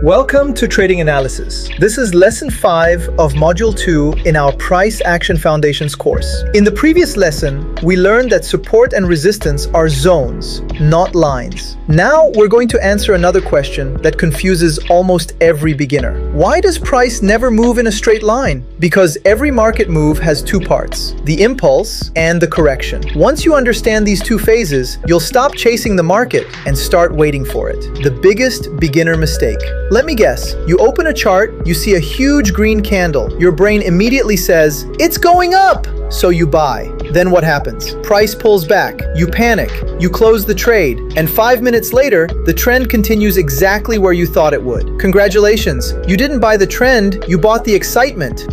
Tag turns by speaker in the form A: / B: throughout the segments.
A: Welcome to Trading Analysis. This is Lesson 5 of Module 2 in our Price Action Foundations course. In the previous lesson, we learned that support and resistance are zones, not lines. Now we're going to answer another question that confuses almost every beginner. Why does price never move in a straight line? Because every market move has two parts, the impulse and the correction. Once you understand these two phases, you'll stop chasing the market and start waiting for it. The biggest beginner mistake. Let me guess, you open a chart, you see a huge green candle. Your brain immediately says, "It's going up!" So you buy. Then what happens? Price pulls back, you panic, you close the trade, and 5 minutes later, the trend continues exactly where you thought it would. Congratulations, you didn't buy the trend, you bought the excitement.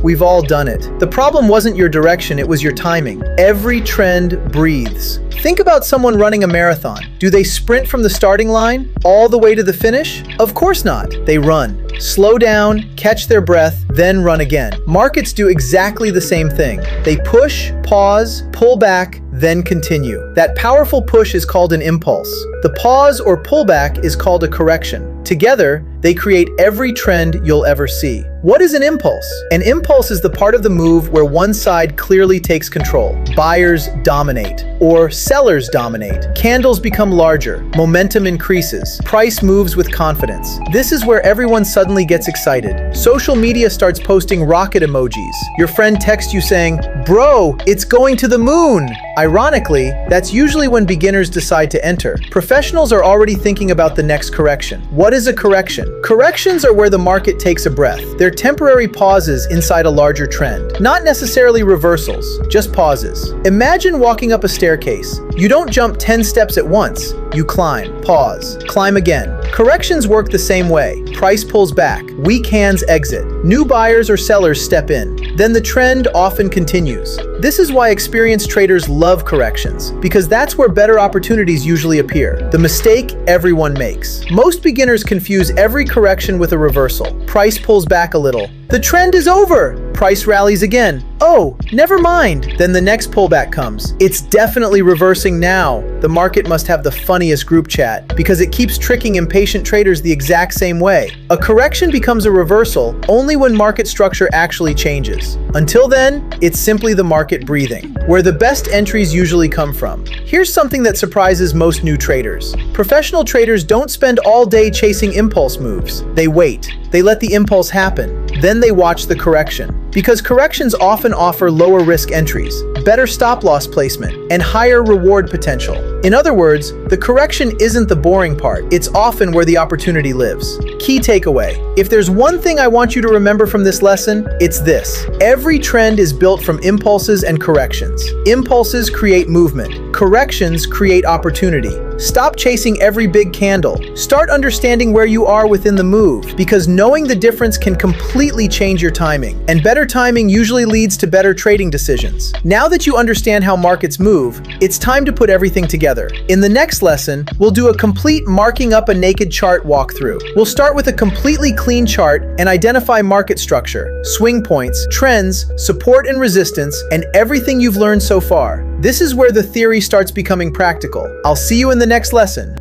A: We've all done it. The problem wasn't your direction, it was your timing. Every trend breathes. Think about someone running a marathon. Do they sprint from the starting line all the way to the finish? Of course not. They run. Slow down, catch their breath, then run again. Markets do exactly the same thing. They push, pause, pull back, then continue. That powerful push is called an impulse. The pause or pullback is called a correction. Together, they create every trend you'll ever see. What is an impulse? An impulse is the part of the move where one side clearly takes control. Buyers dominate, or sellers dominate. Candles become larger, momentum increases, price moves with confidence. This is where everyone suddenly gets excited. Social media starts posting rocket emojis. Your friend texts you saying, "Bro, it's going to the moon!" Ironically, that's usually when beginners decide to enter. Professionals are already thinking about the next correction. What is a correction? Corrections are where the market takes a breath. They're temporary pauses inside a larger trend. Not necessarily reversals, just pauses. Imagine walking up a staircase. You don't jump 10 steps at once. You climb, pause, climb again. Corrections work the same way. Price pulls back, weak hands exit, new buyers or sellers step in. Then the trend often continues. This is why experienced traders love corrections, because that's where better opportunities usually appear. The mistake everyone makes. Most beginners confuse every correction with a reversal. Price pulls back a little. The trend is over. Price rallies again. Oh, never mind. Then the next pullback comes. It's definitely reversing now. The market must have the funniest group chat because it keeps tricking impatient traders the exact same way. A correction becomes a reversal only when market structure actually changes. Until then, it's simply the market breathing, where the best entries usually come from. Here's something that surprises most new traders. Professional traders don't spend all day chasing impulse moves. They wait. They let the impulse happen. Then they watch the correction. Because corrections often offer lower risk entries, better stop loss placement, and higher reward potential. In other words, the correction isn't the boring part, it's often where the opportunity lives. Key takeaway: if there's one thing I want you to remember from this lesson, it's this. Every trend is built from impulses and corrections. Impulses create movement. Corrections create opportunity. Stop chasing every big candle. Start understanding where you are within the move, because knowing the difference can completely change your timing. And better timing usually leads to better trading decisions. Now that you understand how markets move, it's time to put everything together. In the next lesson, we'll do a complete marking up a naked chart walkthrough. We'll start with a completely clean chart and identify market structure, swing points, trends, support and resistance, and everything you've learned so far. This is where the theory starts becoming practical. I'll see you in the next lesson.